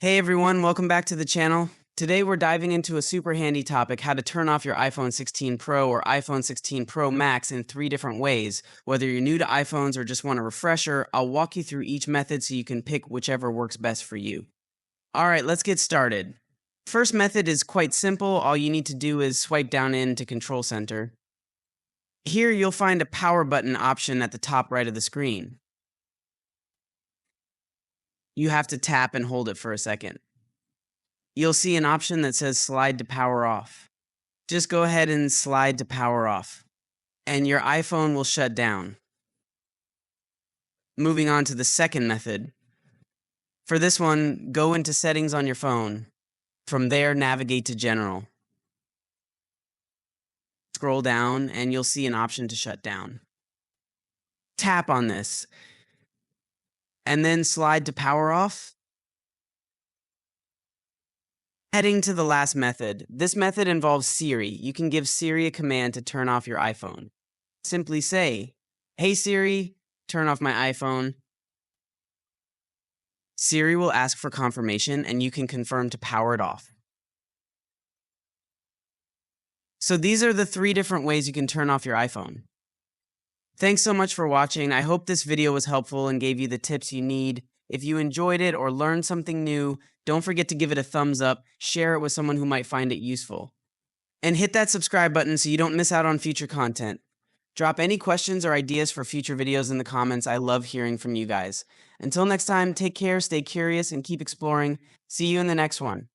Hey everyone, welcome back to the channel. Today we're diving into a super handy topic, how to turn off your iPhone 16 Pro or iPhone 16 Pro Max in 3 different ways. Whether you're new to iPhones or just want a refresher, I'll walk you through each method so you can pick whichever works best for you. Alright, let's get started. First method is quite simple. All you need to do is swipe down into Control Center. Here you'll find a power button option at the top right of the screen. You have to tap and hold it for a second. You'll see an option that says slide to power off. Just go ahead and slide to power off, and your iPhone will shut down. Moving on to the second method. For this one, go into settings on your phone. From there, navigate to general. Scroll down and you'll see an option to shut down. Tap on this, and then slide to power off. Heading to the last method. This method involves Siri. You can give Siri a command to turn off your iPhone. Simply say, "Hey Siri, turn off my iPhone." Siri will ask for confirmation and you can confirm to power it off. So these are the 3 different ways you can turn off your iPhone. Thanks so much for watching. I hope this video was helpful and gave you the tips you need. If you enjoyed it or learned something new, don't forget to give it a thumbs up, share it with someone who might find it useful. And hit that subscribe button so you don't miss out on future content. Drop any questions or ideas for future videos in the comments. I love hearing from you guys. Until next time, take care, stay curious, and keep exploring. See you in the next one.